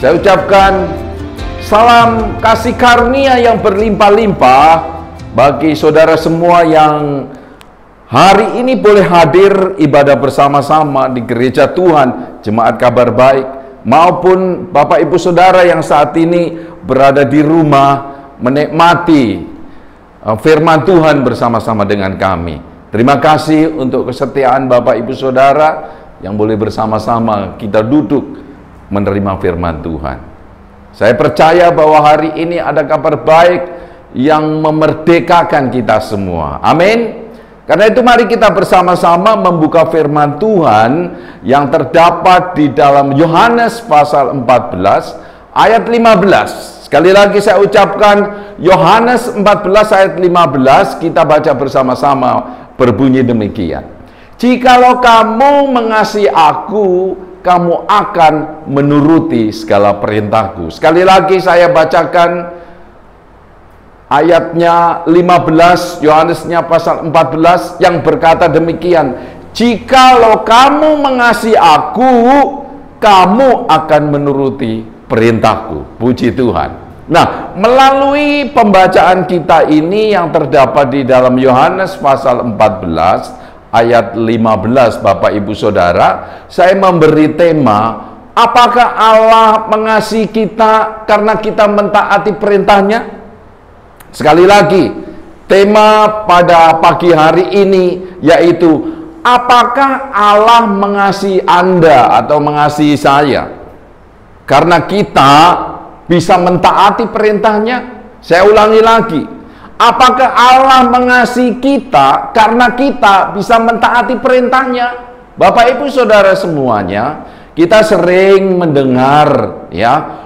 Saya ucapkan salam kasih karunia yang berlimpah-limpah bagi saudara semua yang hari ini boleh hadir ibadah bersama-sama di gereja Tuhan, Jemaat Kabar Baik, maupun Bapak Ibu Saudara yang saat ini berada di rumah menikmati firman Tuhan bersama-sama dengan kami. Terima kasih untuk kesetiaan Bapak Ibu Saudara yang boleh bersama-sama kita duduk menerima firman Tuhan. Saya percaya bahwa hari ini ada kabar baik yang memerdekakan kita semua. Amin. Karena itu mari kita bersama-sama membuka firman Tuhan yang terdapat di dalam Yohanes pasal 14 ayat 15. Sekali lagi saya ucapkan Yohanes 14 ayat 15, kita baca bersama-sama, berbunyi demikian. Jikalau kamu mengasihi aku, kamu akan menuruti segala perintahku. Sekali lagi saya bacakan ayatnya 15, Yohanesnya pasal 14 yang berkata demikian. Jikalau kamu mengasihi aku, kamu akan menuruti perintahku. Puji Tuhan. Nah, melalui pembacaan kita ini yang terdapat di dalam Yohanes pasal 14 ayat 15, Bapak Ibu Saudara, saya memberi tema, apakah Allah mengasihi kita karena kita mentaati perintahnya? Sekali lagi, tema pada pagi hari ini yaitu, apakah Allah mengasihi Anda atau mengasihi saya karena kita bisa mentaati perintahnya? Saya ulangi lagi, apakah Allah mengasihi kita karena kita bisa mentaati perintahnya? Bapak Ibu Saudara semuanya, kita sering mendengar ya,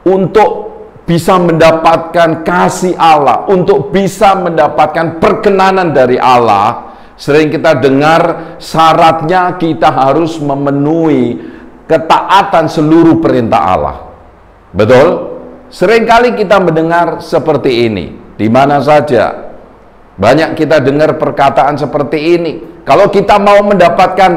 untuk bisa mendapatkan kasih Allah, untuk bisa mendapatkan perkenanan dari Allah, sering kita dengar syaratnya kita harus memenuhi ketaatan seluruh perintah Allah. Betul? Seringkali kita mendengar seperti ini. Di mana saja banyak kita dengar perkataan seperti ini. Kalau kita mau mendapatkan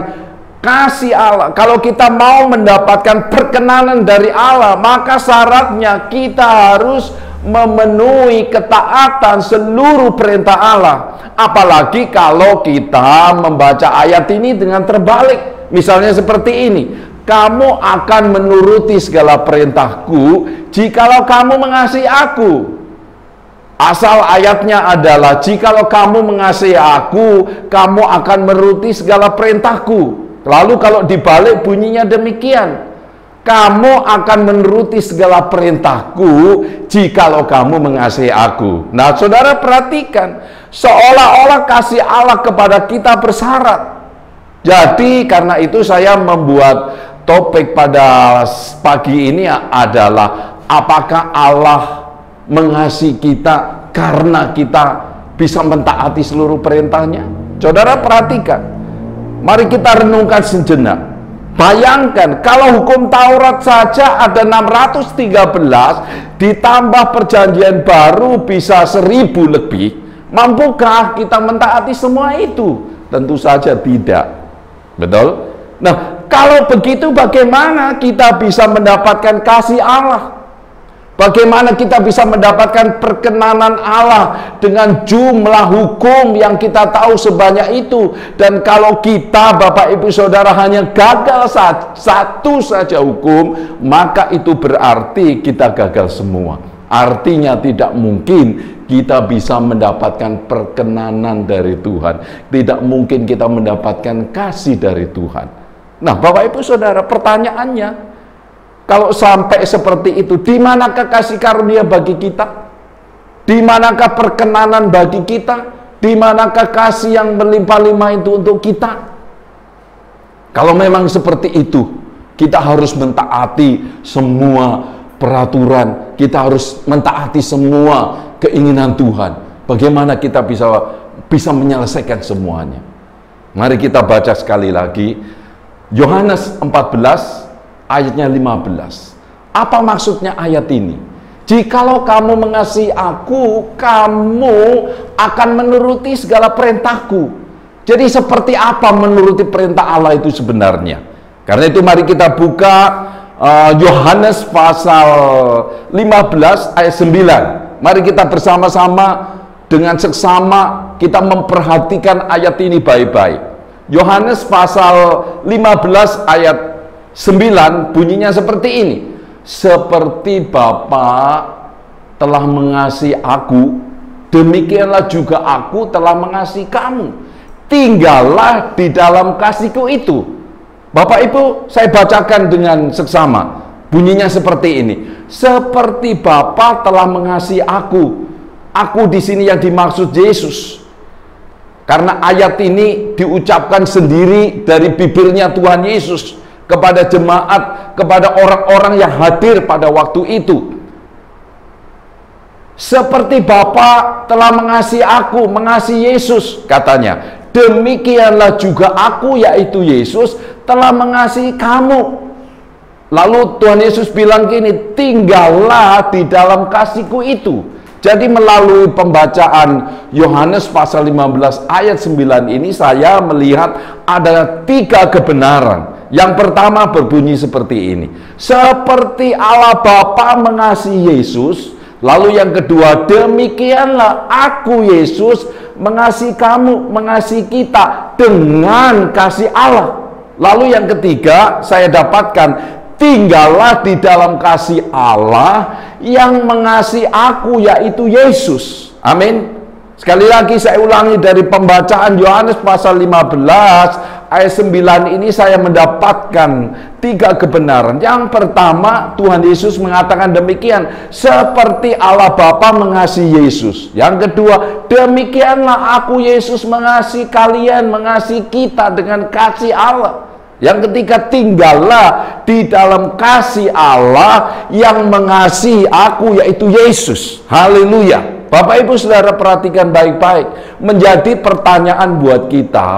kasih Allah, kalau kita mau mendapatkan perkenanan dari Allah, maka syaratnya kita harus memenuhi ketaatan seluruh perintah Allah. Apalagi kalau kita membaca ayat ini dengan terbalik. Misalnya seperti ini, kamu akan menuruti segala perintahku jikalau kamu mengasihi aku. Asal ayatnya adalah, jikalau kamu mengasihi aku, kamu akan menuruti segala perintahku. Lalu kalau dibalik bunyinya demikian, kamu akan menuruti segala perintahku jikalau kamu mengasihi aku. Nah, saudara perhatikan, seolah-olah kasih Allah kepada kita bersyarat. Jadi karena itu saya membuat topik pada pagi ini adalah, apakah Allah mengasihi kita karena kita bisa mentaati seluruh perintahnya? Saudara perhatikan. Mari kita renungkan sejenak. Bayangkan kalau hukum Taurat saja ada 613, ditambah perjanjian baru bisa 1000 lebih. Mampukah kita mentaati semua itu? Tentu saja tidak. Betul? Nah, kalau begitu bagaimana kita bisa mendapatkan kasih Allah? Bagaimana kita bisa mendapatkan perkenanan Allah dengan jumlah hukum yang kita tahu sebanyak itu? Dan kalau kita, Bapak Ibu Saudara, hanya gagal satu saja hukum, maka itu berarti kita gagal semua. Artinya tidak mungkin kita bisa mendapatkan perkenanan dari Tuhan. Tidak mungkin kita mendapatkan kasih dari Tuhan. Nah, Bapak Ibu Saudara, pertanyaannya, kalau sampai seperti itu, di manakah kasih karunia bagi kita? Di manakah perkenanan bagi kita? Di manakah kasih yang berlimpah-limpah itu untuk kita? Kalau memang seperti itu, kita harus mentaati semua peraturan, kita harus mentaati semua keinginan Tuhan. Bagaimana kita bisa menyelesaikan semuanya? Mari kita baca sekali lagi Yohanes 14 ayatnya 15. Apa maksudnya ayat ini? Jikalau kamu mengasihi aku, kamu akan menuruti segala perintahku. Jadi seperti apa menuruti perintah Allah itu sebenarnya? Karena itu mari kita buka Yohanes pasal 15 ayat 9. Mari kita bersama-sama dengan seksama kita memperhatikan ayat ini baik-baik. Yohanes pasal 15 ayat 9 bunyinya seperti ini. Seperti Bapa telah mengasihi aku, demikianlah juga aku telah mengasihi kamu. Tinggallah di dalam kasihku itu. Bapak Ibu, saya bacakan dengan seksama. Bunyinya seperti ini. Seperti Bapa telah mengasihi aku. Aku di sini yang dimaksud Yesus. Karena ayat ini diucapkan sendiri dari bibirnya Tuhan Yesus kepada jemaat, kepada orang-orang yang hadir pada waktu itu. Seperti Bapa telah mengasihi aku, mengasihi Yesus, katanya. Demikianlah juga aku, yaitu Yesus, telah mengasihi kamu. Lalu Tuhan Yesus bilang gini, tinggallah di dalam kasihku itu. Jadi melalui pembacaan Yohanes pasal 15 ayat 9 ini saya melihat ada 3 kebenaran. Yang pertama berbunyi seperti ini. Seperti Allah Bapa mengasihi Yesus. Lalu yang kedua, demikianlah aku Yesus mengasihi kamu, mengasihi kita dengan kasih Allah. Lalu yang ketiga saya dapatkan, tinggallah di dalam kasih Allah yang mengasihi aku, yaitu Yesus. Amin. Sekali lagi saya ulangi dari pembacaan Yohanes pasal 15 ayat 9 ini saya mendapatkan 3 kebenaran. Yang pertama, Tuhan Yesus mengatakan demikian, seperti Allah Bapa mengasihi Yesus. Yang kedua, demikianlah aku Yesus mengasihi kalian, mengasihi kita dengan kasih Allah. Yang ketiga, tinggallah di dalam kasih Allah yang mengasihi aku, yaitu Yesus. Haleluya. Bapak Ibu Saudara perhatikan baik-baik. Menjadi pertanyaan buat kita,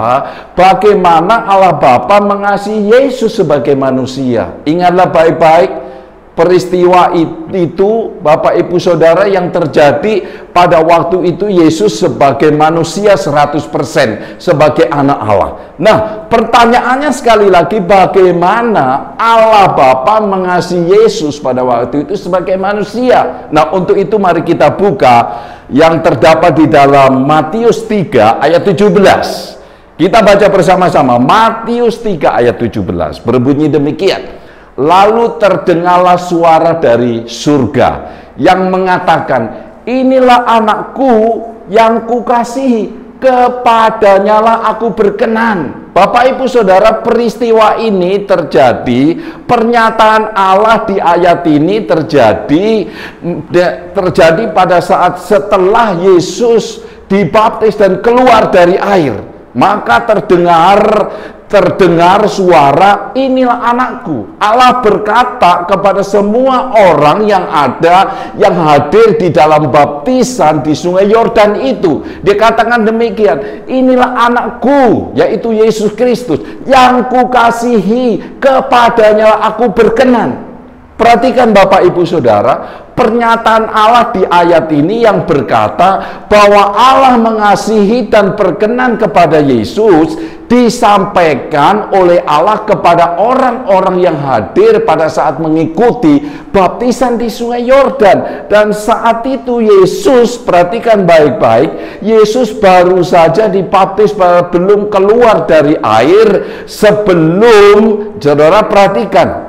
bagaimana Allah Bapa mengasihi Yesus sebagai manusia? Ingatlah baik-baik peristiwa itu, Bapak Ibu Saudara, yang terjadi pada waktu itu Yesus sebagai manusia 100%, sebagai anak Allah. Nah, pertanyaannya sekali lagi, bagaimana Allah Bapa mengasihi Yesus pada waktu itu sebagai manusia? Nah, untuk itu mari kita buka yang terdapat di dalam Matius 3 ayat 17. Kita baca bersama-sama. Matius 3 ayat 17 berbunyi demikian. Lalu terdengarlah suara dari surga yang mengatakan, inilah anakku yang kukasihi, kepadanyalah aku berkenan. Bapak Ibu Saudara, peristiwa ini terjadi, pernyataan Allah di ayat ini terjadi pada saat setelah Yesus dibaptis dan keluar dari air. Maka terdengar suara, inilah anakku. Allah berkata kepada semua orang yang hadir di dalam baptisan di sungai Yordan itu. Dia katakan demikian, inilah anakku, yaitu Yesus Kristus, yang kukasihi, kepadanya aku berkenan. Perhatikan Bapak Ibu Saudara, pernyataan Allah di ayat ini yang berkata bahwa Allah mengasihi dan berkenan kepada Yesus disampaikan oleh Allah kepada orang-orang yang hadir pada saat mengikuti baptisan di sungai Yordan. Dan saat itu Yesus, perhatikan baik-baik, Yesus baru saja dibaptis, belum keluar dari air. Sebelum, saudara perhatikan,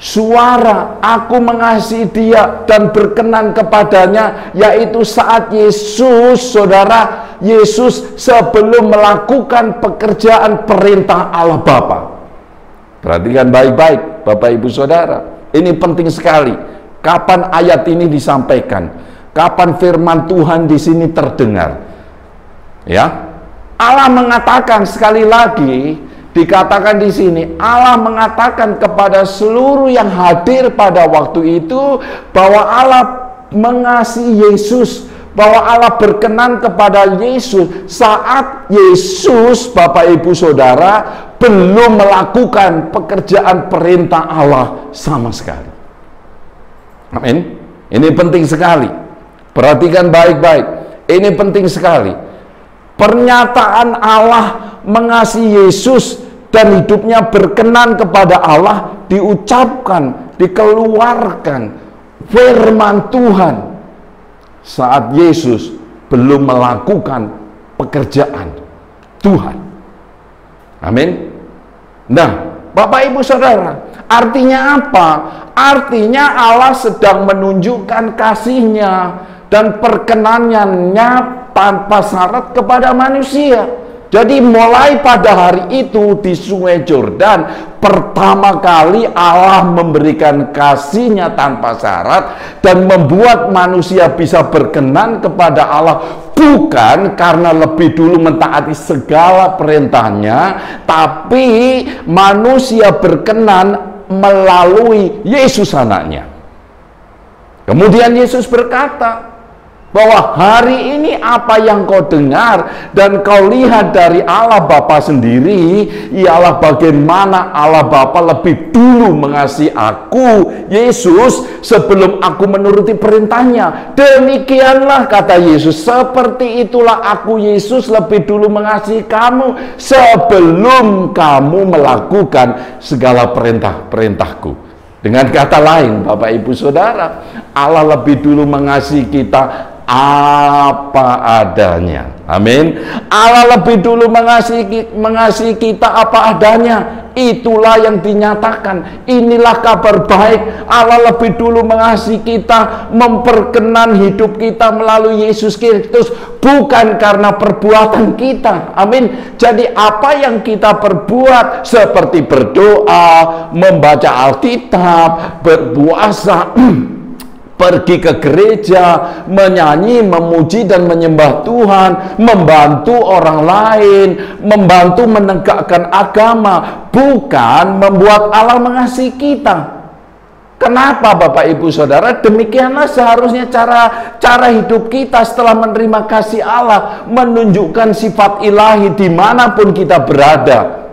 suara aku mengasihi dia dan berkenan kepadanya, yaitu saat Yesus, saudara, Yesus sebelum melakukan pekerjaan perintah Allah Bapa. Perhatikan baik-baik Bapak Ibu Saudara, ini penting sekali. Kapan ayat ini disampaikan? Kapan firman Tuhan di sini terdengar? Ya, Allah mengatakan sekali lagi. Dikatakan di sini, Allah mengatakan kepada seluruh yang hadir pada waktu itu bahwa Allah mengasihi Yesus, bahwa Allah berkenan kepada Yesus saat Yesus, Bapak Ibu Saudara, belum melakukan pekerjaan perintah Allah sama sekali. Amin. Ini penting sekali. Perhatikan baik-baik. Ini penting sekali. Pernyataan Allah mengasihi Yesus dan hidupnya berkenan kepada Allah diucapkan dikeluarkan firman Tuhan saat Yesus belum melakukan pekerjaan Tuhan. Amin. Nah, Bapak Ibu Saudara, artinya apa? Artinya Allah sedang menunjukkan kasih-Nya dan perkenanannya tanpa syarat kepada manusia. Jadi mulai pada hari itu di Sungai Yordan, pertama kali Allah memberikan kasih-Nya tanpa syarat dan membuat manusia bisa berkenan kepada Allah, bukan karena lebih dulu mentaati segala perintahnya, tapi manusia berkenan melalui Yesus anaknya. Kemudian Yesus berkata bahwa hari ini apa yang kau dengar dan kau lihat dari Allah Bapa sendiri, ialah bagaimana Allah Bapa lebih dulu mengasihi aku, Yesus, sebelum aku menuruti perintahnya. Demikianlah, kata Yesus, seperti itulah aku, Yesus, lebih dulu mengasihi kamu sebelum kamu melakukan segala perintah-perintahku. Dengan kata lain, Bapak Ibu Saudara, Allah lebih dulu mengasihi kita apa adanya. Amin. Allah lebih dulu mengasihi kita apa adanya. Itulah yang dinyatakan. Inilah kabar baik. Allah lebih dulu mengasihi kita, memperkenan hidup kita melalui Yesus Kristus, bukan karena perbuatan kita. Amin. Jadi apa yang kita perbuat, seperti berdoa, membaca Alkitab, berpuasa, pergi ke gereja, menyanyi, memuji dan menyembah Tuhan, membantu orang lain, membantu menegakkan agama, bukan membuat Allah mengasihi kita. Kenapa Bapak Ibu Saudara? Demikianlah seharusnya cara hidup kita setelah menerima kasih Allah, menunjukkan sifat ilahi dimanapun kita berada.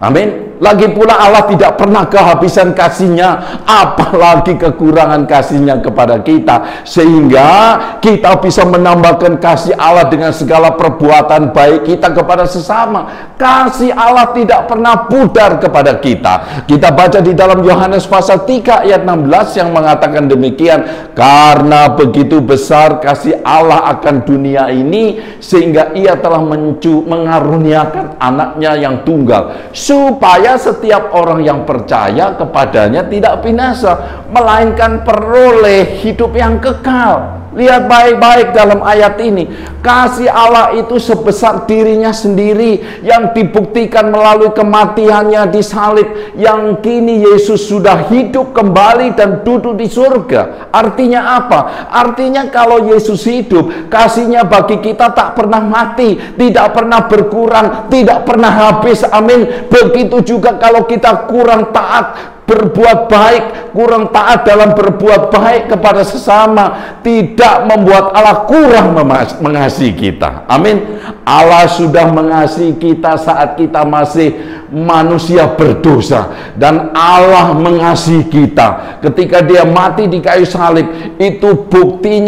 Amin. Lagi pula Allah tidak pernah kehabisan kasih-Nya, apalagi kekurangan kasih-Nya kepada kita, sehingga kita bisa menambahkan kasih Allah dengan segala perbuatan baik kita kepada sesama. Kasih Allah tidak pernah pudar kepada kita. Kita baca di dalam Yohanes pasal 3 ayat 16 yang mengatakan demikian, karena begitu besar kasih Allah akan dunia ini, sehingga Ia telah mengaruniakan anaknya yang tunggal, supaya setiap orang yang percaya kepadanya tidak binasa, melainkan peroleh hidup yang kekal. Lihat baik-baik dalam ayat ini. Kasih Allah itu sebesar dirinya sendiri, yang dibuktikan melalui kematiannya di salib, yang kini Yesus sudah hidup kembali dan duduk di surga. Artinya apa? Artinya kalau Yesus hidup, kasih-Nya bagi kita tak pernah mati, tidak pernah berkurang, tidak pernah habis. Amin. Begitu juga kalau kita kurang taat berbuat baik, kurang taat dalam berbuat baik kepada sesama, tidak membuat Allah kurang mengasihi kita. Amin. Allah sudah mengasihi kita saat kita masih manusia berdosa, dan Allah mengasihi kita ketika Dia mati di kayu salib. Itu bukti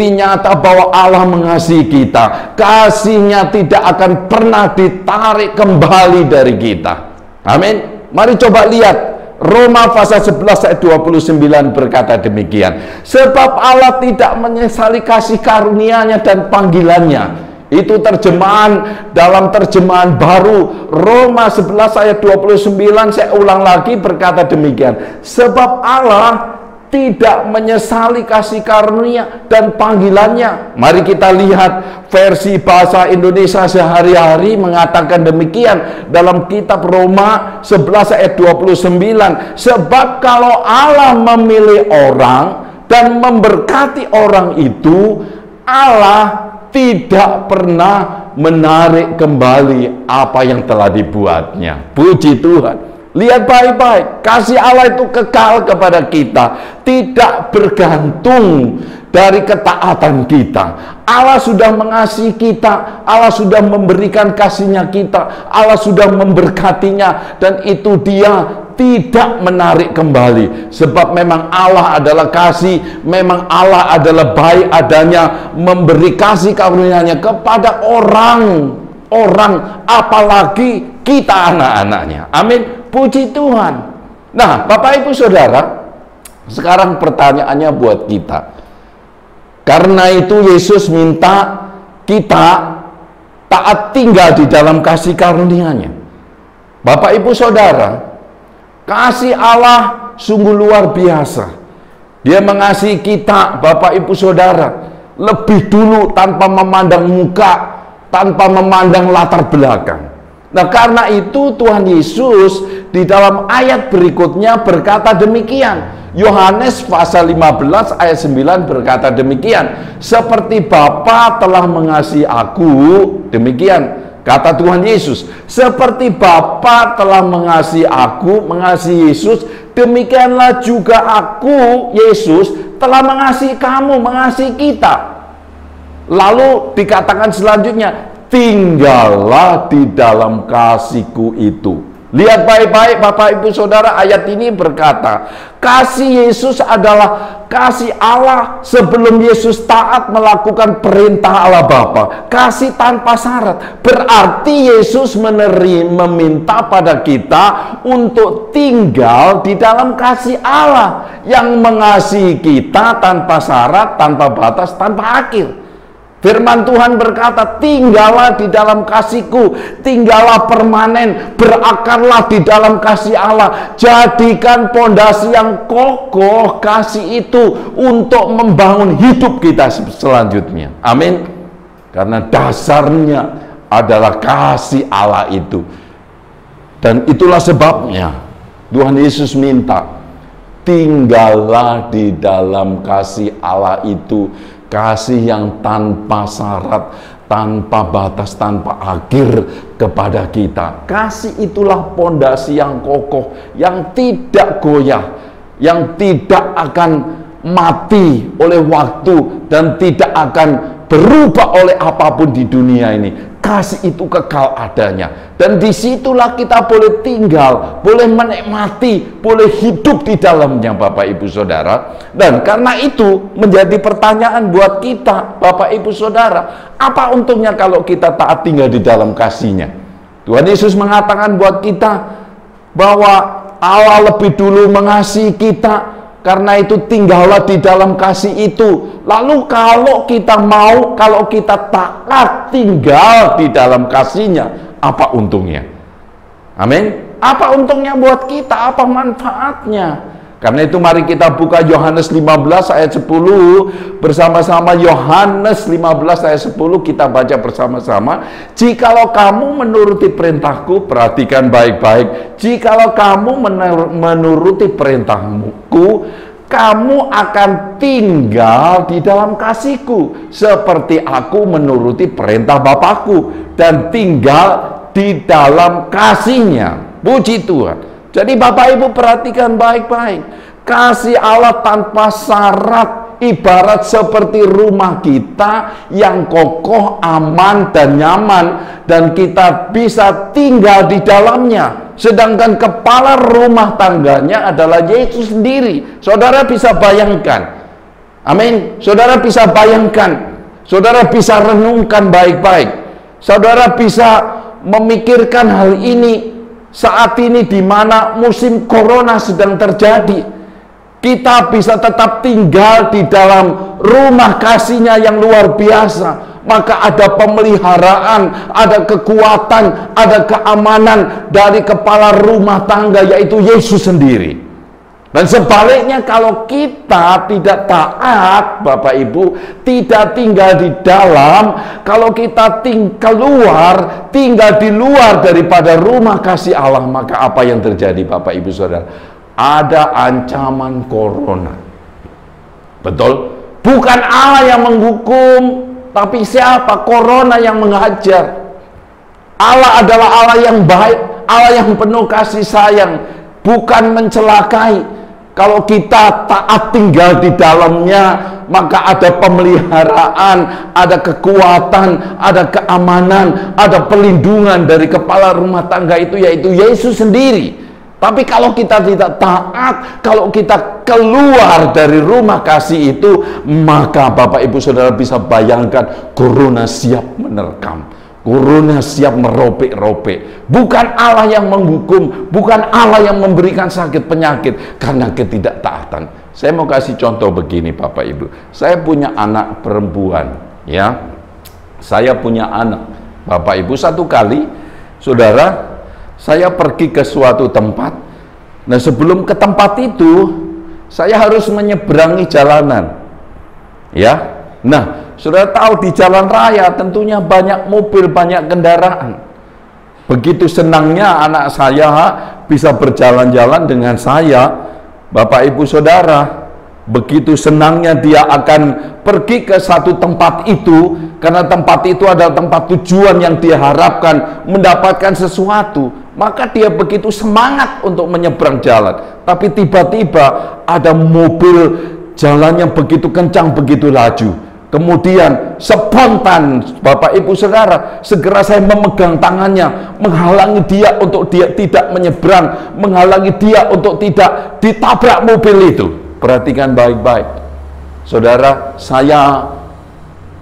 nyata bahwa Allah mengasihi kita. Kasih-Nya tidak akan pernah ditarik kembali dari kita. Amin. Mari coba lihat Roma pasal 11 ayat 29 berkata demikian, sebab Allah tidak menyesali kasih karunia-Nya dan panggilannya. Itu terjemahan dalam terjemahan baru Roma 11 ayat 29. Saya ulang lagi, berkata demikian, sebab Allah tidak menyesali kasih karunia dan panggilannya. Mari kita lihat versi bahasa Indonesia sehari-hari mengatakan demikian dalam kitab Roma 11 ayat 29. Sebab kalau Allah memilih orang dan memberkati orang itu, Allah tidak pernah menarik kembali apa yang telah dibuatnya. Puji Tuhan. Lihat baik-baik, kasih Allah itu kekal kepada kita, tidak bergantung dari ketaatan kita. Allah sudah mengasihi kita, Allah sudah memberikan kasih-Nya kita, Allah sudah memberkatinya, dan itu Dia tidak menarik kembali. Sebab memang Allah adalah kasih, memang Allah adalah baik adanya, memberi kasih karunia-Nya kepada orang, apalagi kita anak-anaknya. Amin. Puji Tuhan. Nah, Bapak Ibu Saudara, sekarang pertanyaannya buat kita. Karena itu Yesus minta kita taat tinggal di dalam kasih karunia-Nya. Bapak Ibu Saudara, kasih Allah sungguh luar biasa. Dia mengasihi kita, Bapak Ibu Saudara, lebih dulu tanpa memandang muka, tanpa memandang latar belakang. Nah, karena itu Tuhan Yesus di dalam ayat berikutnya berkata demikian. Yohanes pasal 15 ayat 9 berkata demikian. Seperti Bapa telah mengasihi aku, demikian kata Tuhan Yesus. Seperti Bapa telah mengasihi aku, mengasihi Yesus, demikianlah juga aku, Yesus, telah mengasihi kamu, mengasihi kita. Lalu dikatakan selanjutnya, tinggallah di dalam kasihku itu. Lihat baik-baik Bapak Ibu Saudara, ayat ini berkata, kasih Yesus adalah kasih Allah sebelum Yesus taat melakukan perintah Allah Bapa. Kasih tanpa syarat. Berarti Yesus meminta pada kita untuk tinggal di dalam kasih Allah yang mengasihi kita tanpa syarat, tanpa batas, tanpa akhir. Firman Tuhan berkata, tinggallah di dalam kasihku, tinggallah permanen, berakarlah di dalam kasih Allah, jadikan pondasi yang kokoh kasih itu untuk membangun hidup kita selanjutnya. Amin. Karena dasarnya adalah kasih Allah itu. Dan itulah sebabnya Tuhan Yesus minta, tinggallah di dalam kasih Allah itu. Kasih yang tanpa syarat, tanpa batas, tanpa akhir kepada kita. Kasih itulah pondasi yang kokoh, yang tidak goyah, yang tidak akan mati oleh waktu dan tidak akan berubah oleh apapun di dunia ini. Kasih itu kekal adanya, dan disitulah kita boleh tinggal, boleh menikmati, boleh hidup di dalamnya, Bapak Ibu Saudara. Dan karena itu menjadi pertanyaan buat kita, Bapak Ibu Saudara, apa untungnya kalau kita taat tinggal di dalam kasih-Nya? Tuhan Yesus mengatakan buat kita bahwa Allah lebih dulu mengasihi kita, karena itu tinggallah di dalam kasih itu. Lalu kalau kita mau, kalau kita taat tinggal di dalam kasih-Nya, apa untungnya? Amin. Apa untungnya buat kita? Apa manfaatnya? Karena itu mari kita buka Yohanes 15 ayat 10 bersama-sama. Yohanes 15 ayat 10 kita baca bersama-sama. Jikalau kamu menuruti perintahku, perhatikan baik-baik. Jikalau kamu menuruti perintahku, kamu akan tinggal di dalam kasihku, seperti aku menuruti perintah Bapakku dan tinggal di dalam kasih-Nya. Puji Tuhan. Jadi Bapak Ibu perhatikan baik-baik. Kasih Allah tanpa syarat ibarat seperti rumah kita yang kokoh, aman, dan nyaman, dan kita bisa tinggal di dalamnya. Sedangkan kepala rumah tangganya adalah Yesus sendiri. Saudara bisa bayangkan. Amin. Saudara bisa bayangkan. Saudara bisa renungkan baik-baik. Saudara bisa memikirkan hal ini saat ini di mana musim corona sedang terjadi. Kita bisa tetap tinggal di dalam rumah kasih-Nya yang luar biasa. Maka ada pemeliharaan, ada kekuatan, ada keamanan dari kepala rumah tangga, yaitu Yesus sendiri. Dan sebaliknya kalau kita tidak taat, Bapak Ibu, tidak tinggal di dalam, kalau kita tinggal di luar daripada rumah kasih Allah, maka apa yang terjadi, Bapak Ibu Saudara? Ada ancaman corona. Betul? Bukan Allah yang menghukum, tapi siapa? Corona yang mengajar. Allah adalah Allah yang baik, Allah yang penuh kasih sayang, bukan mencelakai. Kalau kita taat tinggal di dalamnya, maka ada pemeliharaan, ada kekuatan, ada keamanan, ada pelindungan dari kepala rumah tangga itu, yaitu Yesus sendiri. Tapi kalau kita tidak taat, kalau kita keluar dari rumah kasih itu, maka Bapak Ibu Saudara bisa bayangkan, corona siap menerkam. Corona siap meropek-ropek. Bukan Allah yang menghukum, bukan Allah yang memberikan sakit penyakit karena ketidaktaatan. Saya mau kasih contoh begini Bapak Ibu. Saya punya anak perempuan, ya. Saya punya anak. Bapak Ibu, satu kali, saudara, saya pergi ke suatu tempat. Nah, sebelum ke tempat itu, saya harus menyeberangi jalanan. Ya. Nah, saudara tahu di jalan raya tentunya banyak mobil, banyak kendaraan. Begitu senangnya anak saya bisa berjalan-jalan dengan saya, Bapak Ibu Saudara. Begitu senangnya dia akan pergi ke satu tempat itu, karena tempat itu adalah tempat tujuan yang dia harapkan mendapatkan sesuatu. Maka dia begitu semangat untuk menyeberang jalan. Tapi tiba-tiba ada mobil jalannya begitu kencang, begitu laju. Kemudian spontan Bapak Ibu Saudara, segera saya memegang tangannya, menghalangi dia untuk dia tidak menyeberang, menghalangi dia untuk tidak ditabrak mobil itu. Perhatikan baik-baik. Saudara, saya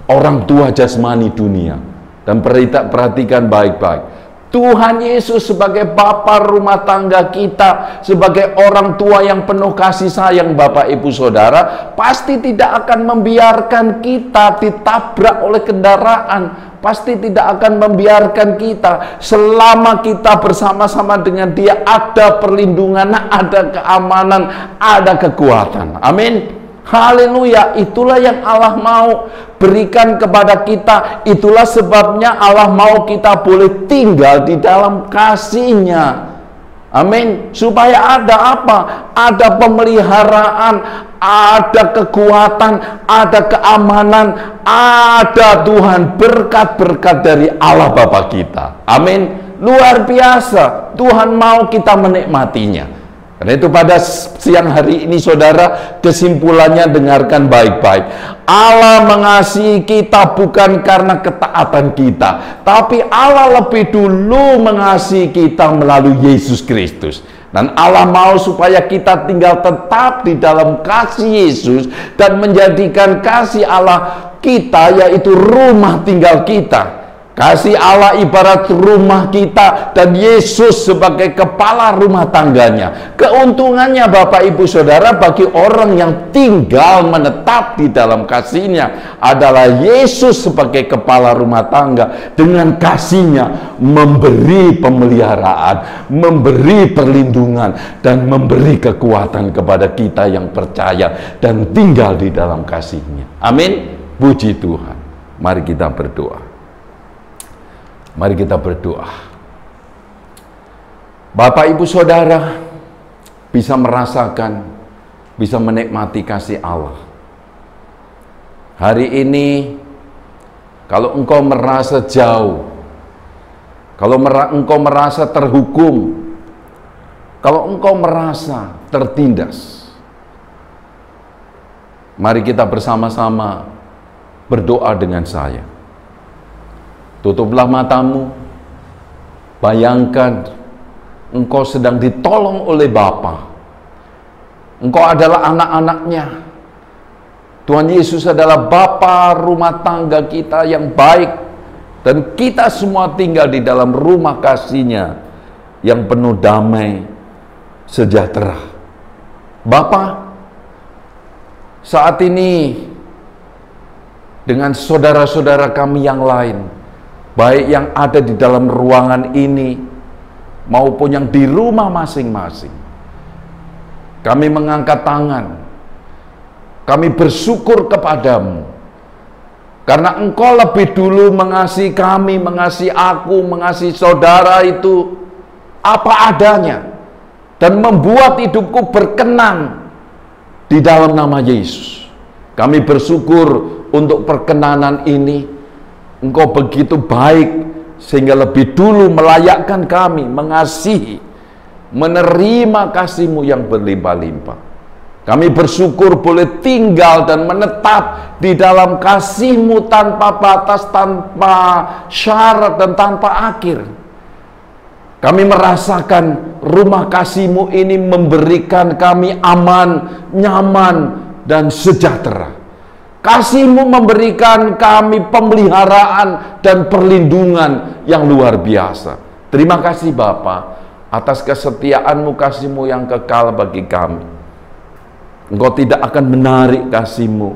orang tua jasmani dunia. Dan perhatikan baik-baik. Tuhan Yesus sebagai Bapa rumah tangga kita, sebagai orang tua yang penuh kasih sayang Bapak Ibu Saudara, pasti tidak akan membiarkan kita ditabrak oleh kendaraan. Pasti tidak akan membiarkan kita. Selama kita bersama-sama dengan Dia, ada perlindungan, ada keamanan, ada kekuatan. Amin. Haleluya, itulah yang Allah mau berikan kepada kita. Itulah sebabnya Allah mau kita boleh tinggal di dalam kasih-Nya. Amin. Supaya ada apa? Ada pemeliharaan, ada kekuatan, ada keamanan, ada Tuhan, berkat-berkat dari Allah Bapa kita. Amin. Luar biasa. Tuhan mau kita menikmatinya. Karena itu pada siang hari ini saudara, kesimpulannya dengarkan baik-baik. Allah mengasihi kita bukan karena ketaatan kita, tapi Allah lebih dulu mengasihi kita melalui Yesus Kristus. Dan Allah mau supaya kita tinggal tetap di dalam kasih Yesus dan menjadikan kasih Allah kita, yaitu rumah tinggal kita. Kasih Allah ibarat rumah kita dan Yesus sebagai kepala rumah tangganya. Keuntungannya Bapak Ibu Saudara bagi orang yang tinggal menetap di dalam kasih-Nya adalah Yesus sebagai kepala rumah tangga dengan kasih-Nya memberi pemeliharaan, memberi perlindungan dan memberi kekuatan kepada kita yang percaya dan tinggal di dalam kasih-Nya. Amin. Puji Tuhan. Mari kita berdoa. Mari kita berdoa. Bapak Ibu Saudara bisa merasakan, bisa menikmati kasih Allah. Hari ini kalau engkau merasa jauh, kalau engkau merasa terhukum, kalau engkau merasa tertindas, mari kita bersama-sama berdoa dengan saya. Tutuplah matamu, bayangkan engkau sedang ditolong oleh Bapa. Engkau adalah anak-anaknya. Tuhan Yesus adalah Bapa rumah tangga kita yang baik, dan kita semua tinggal di dalam rumah kasih-Nya yang penuh damai, sejahtera. Bapa, saat ini dengan saudara-saudara kami yang lain, baik yang ada di dalam ruangan ini maupun yang di rumah masing-masing, kami mengangkat tangan, kami bersyukur kepadamu karena Engkau lebih dulu mengasihi kami, mengasihi aku, mengasihi saudara itu apa adanya, dan membuat hidupku berkenan di dalam nama Yesus. Kami bersyukur untuk perkenanan ini. Engkau begitu baik sehingga lebih dulu melayakkan kami mengasihi, menerima kasih-Mu yang berlimpah-limpah. Kami bersyukur boleh tinggal dan menetap di dalam kasih-Mu tanpa batas, tanpa syarat dan tanpa akhir. Kami merasakan rumah kasih-Mu ini memberikan kami aman, nyaman, dan sejahtera. Kasih-Mu memberikan kami pemeliharaan dan perlindungan yang luar biasa. Terima kasih Bapa atas kesetiaan-Mu, kasih-Mu yang kekal bagi kami. Engkau tidak akan menarik kasih-Mu,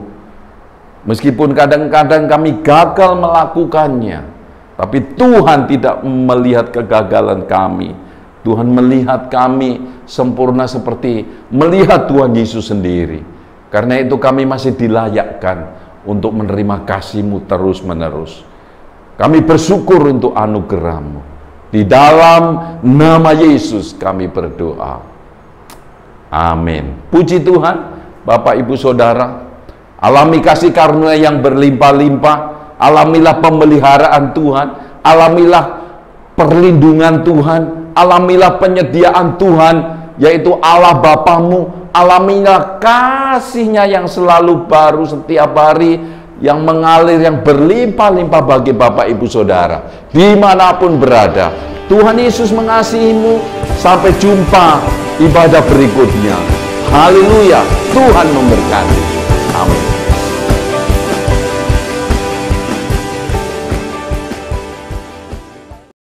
meskipun kadang-kadang kami gagal melakukannya. Tapi Tuhan tidak melihat kegagalan kami. Tuhan melihat kami sempurna seperti melihat Tuhan Yesus sendiri. Karena itu kami masih dilayakkan untuk menerima kasih-Mu terus-menerus. Kami bersyukur untuk anugerah-Mu. Di dalam nama Yesus kami berdoa. Amin. Puji Tuhan, Bapak Ibu Saudara. Alami kasih karunia yang berlimpah-limpah. Alamilah pemeliharaan Tuhan. Alamilah perlindungan Tuhan. Alamilah penyediaan Tuhan, yaitu Allah Bapamu. Alamilah kasih-Nya yang selalu baru setiap hari, yang mengalir, yang berlimpah-limpah bagi Bapak Ibu Saudara dimanapun berada. Tuhan Yesus mengasihi-mu. Sampai jumpa ibadah berikutnya. Haleluya. Tuhan memberkati. Amin.